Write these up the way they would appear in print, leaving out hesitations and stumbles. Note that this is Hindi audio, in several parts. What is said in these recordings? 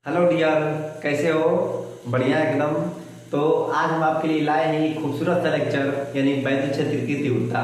हेलो डियर, कैसे हो? बढ़िया एकदम। तो आज हम आपके लिए लाए हैं एक खूबसूरत सा लेक्चर यानी वैद्युत क्षेत्र की तीव्रता।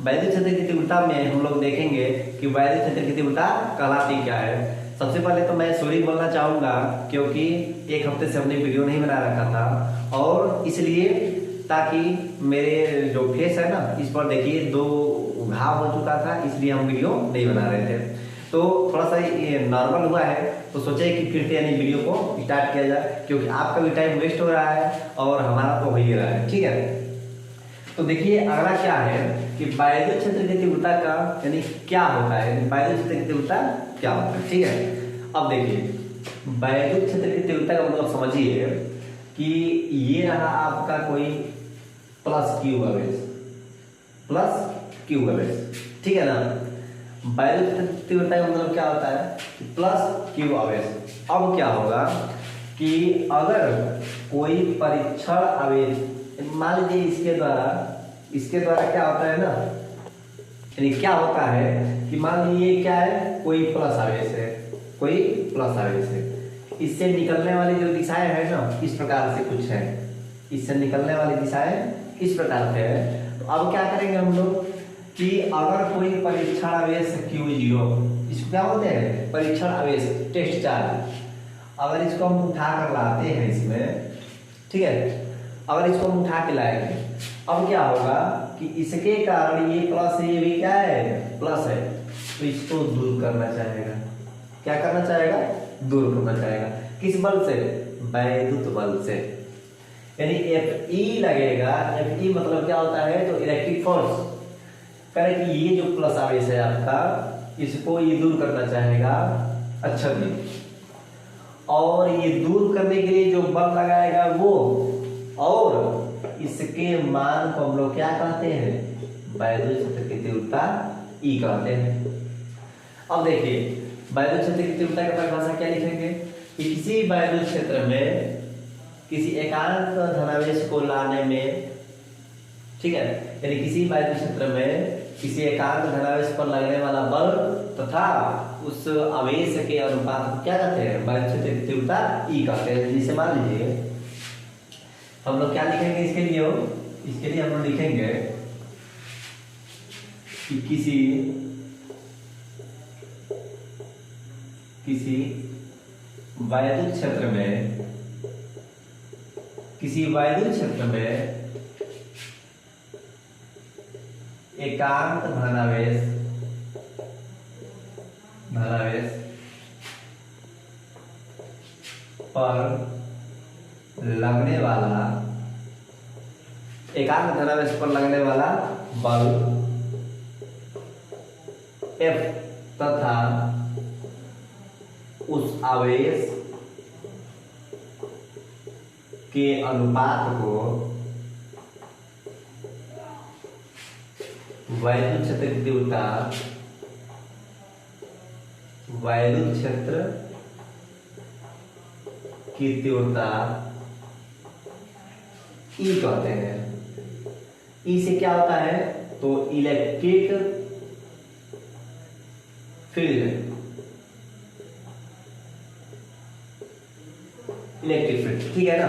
वैद्युत क्षेत्र की तीव्रता में हम लोग देखेंगे कि वैद्युत क्षेत्र की तीव्रता कहलाती क्या है। सबसे पहले तो मैं सॉरी बोलना चाहूँगा क्योंकि एक हफ्ते से हमने वीडियो नहीं बना रखा था, और इसलिए ताकि मेरे जो फेस है ना, इस पर देखिए 2 घाव हो चुका था, इसलिए हम वीडियो नहीं बना रहे थे। तो थोड़ा सा ये नॉर्मल हुआ है, तो सोचे कि फिर से यानी वीडियो को स्टार्ट किया जाए, क्योंकि आपका भी टाइम वेस्ट हो रहा है और हमारा तो हो ही रहा है। ठीक है, तो देखिए अगला क्या है कि वैद्युत क्षेत्र की तीव्रता का यानी क्या होता है, वैद्युत क्षेत्र की तीव्रता क्या होता है। ठीक है, अब देखिए वैद्युत क्षेत्र की तीव्रता का मतलब समझिए कि ये रहा आपका कोई प्लस क्यू आवेश, प्लस क्यू आवेश। ठीक है ना, वैद्युत तीव्रता का मतलब क्या होता है, प्लस क्यू आवेश। अब क्या होगा कि अगर कोई परीक्षण आवेश, मान लीजिए इसके द्वारा क्या होता है ना, यानी क्या होता है कि मान लीजिए क्या है, कोई प्लस आवेश है, कोई प्लस आवेश है, इससे निकलने वाली जो दिशाएं है ना, इस प्रकार से कुछ है, इससे निकलने वाली दिशाएं इस प्रकार से है। तो अब क्या करेंगे हम लोग कि अगर कोई परीक्षण आवेश Q0, इसको क्या बोलते हैं, परीक्षण आवेश, टेस्ट चार्ज, अगर इसको हम उठा कर लाते हैं इसमें, ठीक है, अगर इसको हम उठा के लाएंगे, अब क्या होगा कि इसके कारण ये प्लस है, ये भी क्या है, प्लस है, तो इसको दूर करना चाहेगा। क्या करना चाहेगा? दूर करना चाहेगा। किस बल से? वैद्युत बल से, यानी Fe लगेगा। Fe मतलब क्या होता है, तो इलेक्ट्रिक फोर्स। कहे कि ये जो प्लस आवेश है आपका, इसको ये दूर करना चाहेगा। अच्छा जी, और ये दूर करने के लिए जो बल लगाएगा वो, और इसके मान को हम लोग क्या कहते हैं, वैद्युत क्षेत्र की तीव्रता E कहते हैं। अब देखिए वैद्युत क्षेत्र की तीव्रता की परिभाषा क्या लिखेंगे कि किसी वैद्युत क्षेत्र में किसी एकांक धनावेश को लाने में, ठीक है, यानी किसी वैद्युत क्षेत्र में किसी एकांक धनावेश पर लगने वाला बल तथा उस आवेश के अनुपात को क्या कहते हैं, वैद्युत क्षेत्र की तीव्रता E कहते हैं। जिसे मान लीजिए हम लोग क्या लिखेंगे इसके लिए हम लोग लिखेंगे कि किसी वैद्युत क्षेत्र में एकांक धनावेश पर लगने वाला बल F तथा उस आवेश के अनुपात को वैद्युत क्षेत्र की तीव्रता E कहते हैं। E से क्या होता है, तो इलेक्ट्रिक फील्ड, ठीक है ना।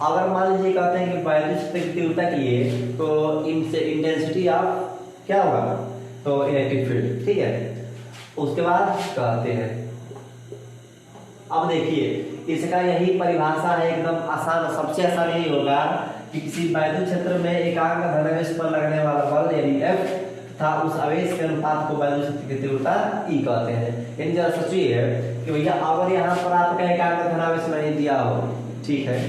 अगर मान लीजिए कहते हैं कि वैद्युत क्षेत्र की तीव्रता के लिए तो इनसे इंटेंसिटी ऑफ क्या होगा, तो इलेक्ट्रिक फील्ड, ठीक है। उसके बाद कहते हैं, अब देखिए इसका यही परिभाषा है, एकदम आसान, सबसे आसान यही होगा कि किसी वैद्युत क्षेत्र में एकांक धनावेश पर लगने वाला बल यानी F तथा उस आवेश के अनुपात को वैद्युत क्षेत्र की तीव्रता E कहते हैं। यानी जरा सोचिए कि भैया अगर यहाँ पर आपका एकांक धनावेश नहीं दिया हो, ठीक है,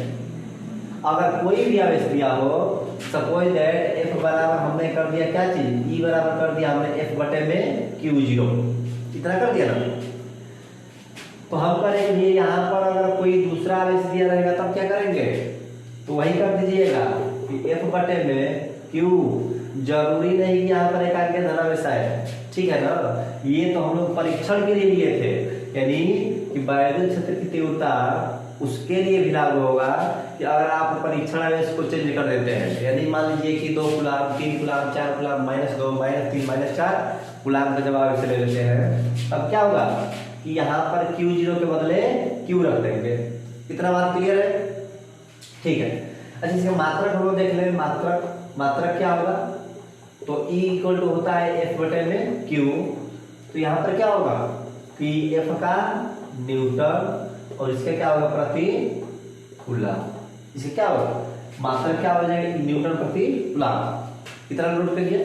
अगर कोई भी आवेश दिया हो, सपोज दैट F बराबर हमने कर दिया क्या चीज, E बराबर कर दिया हमने F बटे में Q0, इतना कर दिया ना। तो हम करेंगे यहाँ पर अगर कोई दूसरा आवेश दिया रहेगा तब क्या करेंगे, तो वही कर दीजिएगा कि F बटे में Q, जरूरी नहीं कि यहाँ पर एकांक धनावेश आए, ठीक है ना। ये तो हम लोग परीक्षण के लिए लिए थे, यानी कि वैद्युत क्षेत्र की तीव्रता उसके लिए भी लागू होगा कि अगर आप परीक्षण आवेश को चेंज कर देते हैं, यानी मान लीजिए कि 2 कूलाम, 3 कूलाम, 4 कूलाम, -2, -3, -4 कूलाम का जब आवेश ले लेते हैं, तब क्या होगा कि यहाँ पर Q0 के बदले Q रख देंगे। इतना बात क्लियर है? ठीक है। अच्छा, इसका मात्रक हम लोग देख लें। मात्रक क्या होगा? तो E इक्वल टू होता है F बटे में Q। तो यहाँ पर क्या होगा कि F का न्यूटन और इसका क्या होगा प्रति कूलम। इसका क्या होगा मात्रक क्या हो जाएगा न्यूटन प्रति कूलम। इतना नोट करिए,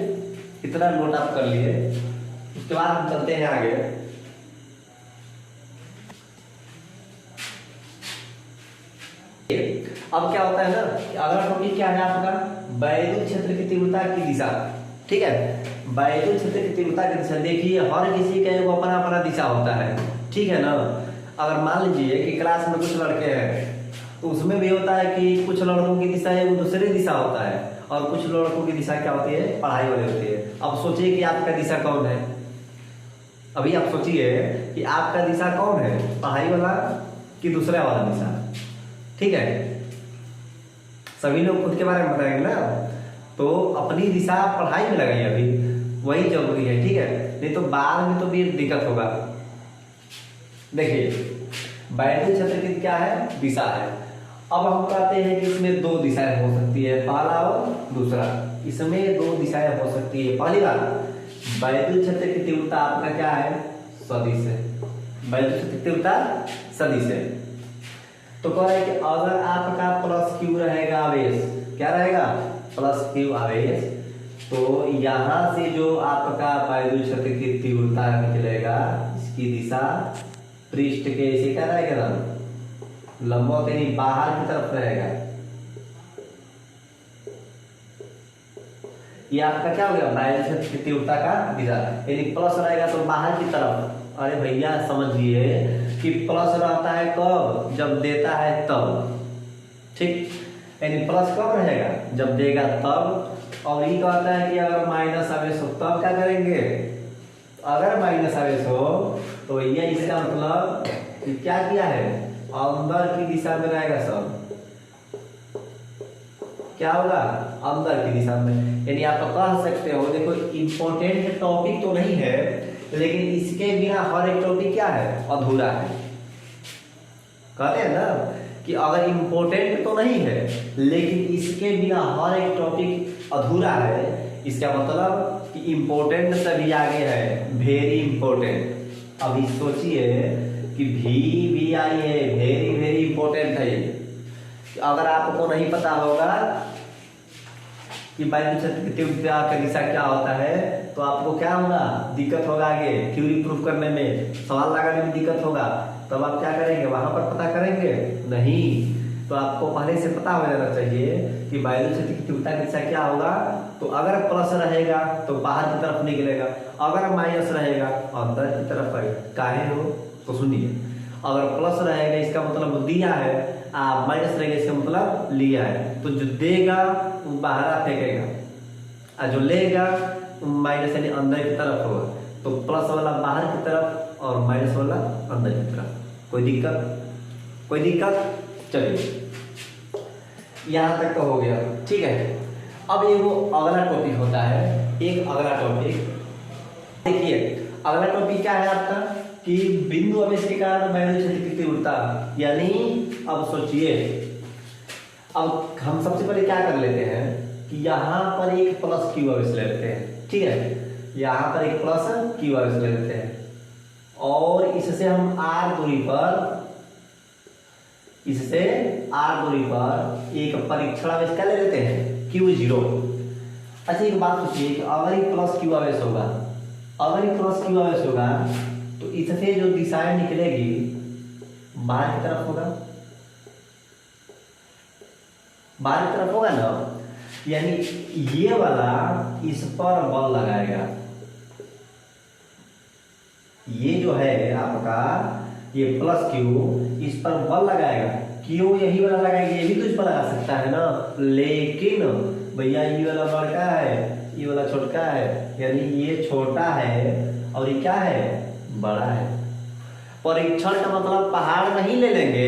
इतना नोट आप कर लिए। उसके बाद हम चलते हैं आगे। अब क्या होता है ना कि अगला टॉपिक क्या है आपका वैद्युत क्षेत्र की तीव्रता की दिशा। ठीक है, वैद्युत क्षेत्र की तीव्रता की दिशा। देखिए हर किसी का एक अपना अपना दिशा होता है, ठीक है ना। अगर मान लीजिए कि क्लास में कुछ लड़के हैं तो उसमें भी होता है कि कुछ लड़कों की दिशा है वो दूसरी दिशा होता है, और कुछ लड़कों की दिशा क्या होती है पढ़ाई वाली होती है। अब सोचिए कि आपका दिशा कौन है। अभी आप सोचिए कि आपका दिशा कौन है, पढ़ाई वाला कि दूसरा वाला दिशा। ठीक है, सभी लोग खुद के बारे में बताएंगे ना, तो अपनी दिशा पढ़ाई में लगाइए, अभी वही जरूरी है। ठीक है, नहीं तो बाद में तो भी दिक्कत होगा। देखिए वैद्युत क्षेत्र की क्या है दिशा है। अब हम कहते हैं कि इसमें दो दिशाएं हो सकती है, पहला और दूसरा। इसमें दो दिशाएं हो सकती है। पहली बात वैद्युत क्षेत्र की तीव्रता आपका क्या है सदिश है। वैद्युत क्षेत्र की तीव्रता सदिश है। तो कह रहे हैं कि अगर आपका प्लस क्यू रहेगा आवेश, क्या रहेगा प्लस क्यू आवेश, तो यहां से जो आपका वैद्युत क्षेत्र की तीव्रता निकलेगा इसकी दिशा पृष्ठ के इसे क्या रहेगा ना लंबवत यानी बाहर की तरफ रहेगा। ये आपका क्या हो गया वैद्युत क्षेत्र की तीव्रता का दिशा, यानी प्लस रहेगा तो बाहर की तरफ। अरे भैया समझिए कि प्लस रहता है कब जब देता है तब। ठीक, यानी प्लस कब रहेगा जब देगा तब। और ये कहता है कि अगर माइनस आवेश हो तब क्या करेंगे, अगर माइनस आवेश हो तो ये इसका मतलब कि क्या किया है अंदर की दिशा में रहेगा सब। क्या होगा अंदर की दिशा में। यानी आप तो कह सकते हो, देखो इंपॉर्टेंट टॉपिक तो नहीं है लेकिन इसके बिना हर एक टॉपिक क्या है अधूरा है। कहते हैं ना कि अगर इंपॉर्टेंट तो नहीं है लेकिन इसके बिना हर एक टॉपिक अधूरा है। इसका मतलब कि इंपॉर्टेंट से भी आगे है वेरी इंपॉर्टेंट। अभी सोचिए कि भी आई है वेरी वेरी इंपॉर्टेंट है। अगर आपको नहीं पता होगा कि वैद्युत क्षेत्र की तीव्रता का दिशा क्या होता है तो आपको क्या होगा दिक्कत होगा, आगे थ्योरी प्रूफ करने में सवाल लगाने में दिक्कत होगा। तब आप क्या करेंगे वहां पर पता करेंगे नहीं। तो आपको पहले से पता हो जाना चाहिए कि वैद्युत क्षेत्र की तीव्रता की दिशा क्या होगा। तो अगर प्लस रहेगा तो बाहर की तरफ निकलेगा, अगर माइनस रहेगा अंदर की तरफ आएगा। काहे हो तो सुनिए, अगर प्लस रहेगा इसका मतलब दिया है, माइनस रहेगा इसका मतलब लिया है। तो जो देगा वो बाहर फेंकेगा और जो लेगा माइनस यानी अंदर की तरफ होगा। तो प्लस वाला बाहर की तरफ और माइनस वाला अंदर की तरफ। कोई दिक्कत? चलिए यहां तक तो हो गया। ठीक है, अब ये वो अगला टॉपिक होता है। एक अगला टॉपिक देखिए, अगला टॉपिक क्या है आपका कि बिंदु आवेश के कारण वैद्युत क्षेत्र की तीव्रता। यानी अब सोचिए, अब हम सबसे पहले क्या कर लेते हैं कि यहाँ पर एक प्लस क्यू आवेश ले लेते हैं। ठीक है, यहाँ पर एक प्लस क्यू आवेश ले लेते हैं और इससे हम आर दूरी पर एक परीक्षण आवेश क्या ले लेते हैं Q0। अच्छा एक बात सोचिए कि अगर ये प्लस क्यू आवेश होगा तो इससे जो दिशाएं निकलेगी बाहर की तरफ होगा ना। यानी ये वाला इस पर बल लगाएगा, ये जो है आपका ये प्लस क्यू इस पर बल लगाएगा। क्यों यही वाला लगाएगा, ये भी तो इस पर लगा सकता है ना। लेकिन भैया ये वाला बड़का है ये वाला छोटा है, यानी ये छोटा है और ये क्या है बड़ा है। परीक्षण का मतलब पहाड़ नहीं ले लेंगे,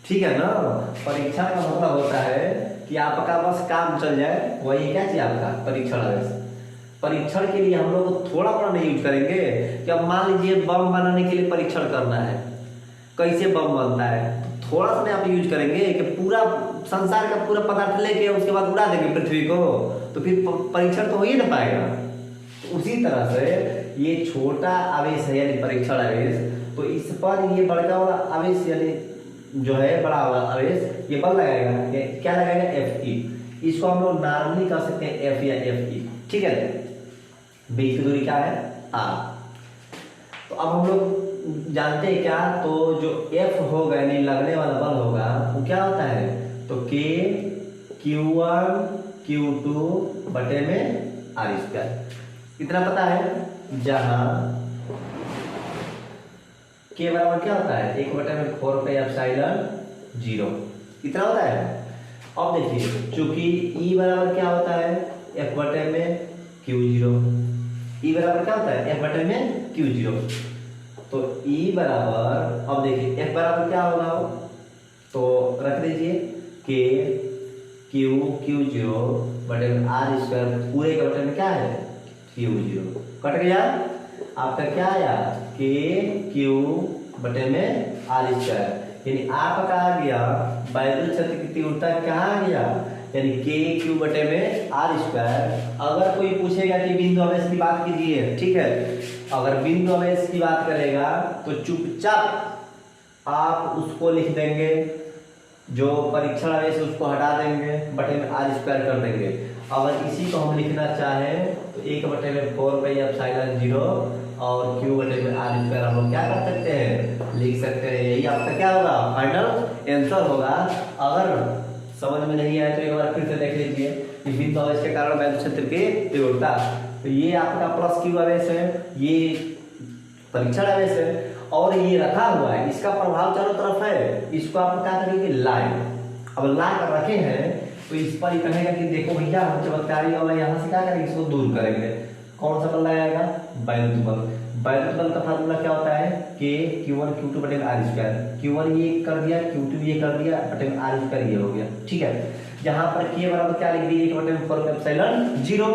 ठीक है ना। परीक्षण का मतलब होता है कि आपका बस काम चल जाए, वही क्या चाहिए आपका परीक्षण आवेश। परीक्षण के लिए हम लोग थोड़ा बड़ा नहीं यूज करेंगे कि अब मान लीजिए बम बनाने के लिए परीक्षण करना है, कैसे बम बनता है, तो थोड़ा सा आप यूज करेंगे कि पूरा संसार का पूरा पदार्थ लेके उसके बाद उड़ा देंगे पृथ्वी को, तो फिर परीक्षण तो हो ही ना पाएगा। तो उसी तरह से ये छोटा आवेश है यानी परीक्षण आवेश, तो इस पर ये बड़का वाला आवेश यानी जो है बड़ा वाला आवेश ये बल लगाएगा, क्या लगाएगा, Fe। इसको हम लोग नॉर्मली कह सकते हैं F या Fe, ठीक है। बीच की दूरी क्या है, r। तो अब हम लोग जानते हैं क्या, तो जो F होगा यानी लगने वाला बल होगा वो क्या होता है, तो K Q1 Q2 बटे में r स्क्वायर, इतना पता है। जहां K बराबर क्या होता है, 1 बटे में 4 पाई एप्सिलॉन 0, इतना होता है। अब देखिए चूंकि E बराबर क्या होता है, F बटे में Q0, E बराबर क्या होता है, F बटे में Q0, तो E बराबर, अब देखिए F बराबर क्या होगा, तो रख दीजिए K Q0 बटे में r स्क्वायर, पूरे के बटे में क्या है, Q0, कट गया। आपका क्या आया, K Q बटे में r स्क्वायर, यानी आपका आ गया वैद्युत क्षेत्र की तीव्रता कहाँ आ गया, यानी K Q बटे में r स्क्वायर। अगर कोई पूछेगा कि बिंदु आवेश की बात कीजिए, ठीक है, अगर बिंदु आवेश की बात करेगा तो चुपचाप आप उसको लिख देंगे, जो परीक्षण आवेश है उसको हटा देंगे, बटे में r स्क्वायर कर देंगे। अगर इसी को हम लिखना चाहें तो 1 बटे में 4 पाई एप्सिलॉन 0 और Q बटे में r स्क्वायर हम लोग क्या कर सकते हैं, लिख सकते हैं। यही आपका क्या होगा, फाइनल आंसर होगा। अगर समझ में नहीं आए तो एक बार फिर से देख लीजिए कि बिंदु आवेश के कारण वैद्युत क्षेत्र की तीव्रता, तो ये आपका प्लस Q आवेश है, ये परीक्षण आवेश है, और ये रखा हुआ है, इसका प्रभाव चारों तरफ है, इसको आप क्या करेंगे, लाइन। अब ला कर रखे हैं तो इस पर ही कहेगा कि देखो भैया हम चमत्कारी वाला यहाँ से क्या करेंगे, इसको दूर करेंगे। कौन सा बल लगाएगा, वैद्युत बल। वैद्युत बल का फार्मूला क्या होता है, K Q1 Q2 बटे में r स्क्वायर, Q1 ये कर दिया, Q2 ये कर दिया, बटे में r स्क्वायर ये हो गया, ठीक है। जहां पर K बराबर क्या लिख दिए, 1 बटे में 4 एप्सिलॉन 0,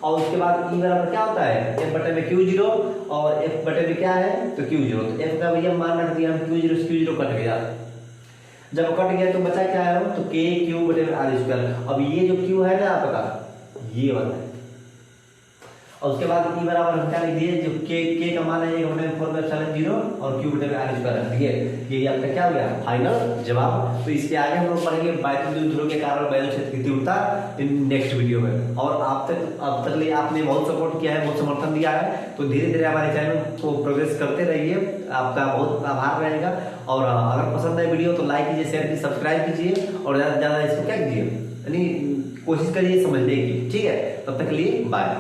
और उसके बाद E बराबर क्या होता है, F बटे में Q0 और F बटे में क्या है, तो Q0, तो F का भैया मान रख दिया हम, Q0 से Q0 कट गया। जब कट गया तो बचा क्या है, तो K Q बटे में r स्क्वायर। अब ये जो Q है ना आपका, ये वाला है, और उसके बाद E बराबर हम क्या लिख दिए, जो K का मान है 1 बटे में 4 एप्सिलॉन 0 और Q बटे में r स्क्वायर रख दिए। ये आपका क्या हो गया, फाइनल जवाब। तो इसके आगे हम लोग पढ़ेंगे वैद्युत ध्रुव के कारण वैद्युत क्षेत्र की तीव्रता इन नेक्स्ट वीडियो में। और अब तक लिए आपने बहुत सपोर्ट किया है, बहुत समर्थन दिया है, तो धीरे धीरे हमारे चैनल को प्रोग्रेस करते रहिए, आपका बहुत आभार रहेगा। और अगर पसंद है वीडियो तो लाइक कीजिए, शेयर कीजिए, सब्सक्राइब कीजिए, और ज़्यादा से ज़्यादा इसको क्या कीजिए, यानी कोशिश करिए समझने की, ठीक है। तब तक के लिए बाय।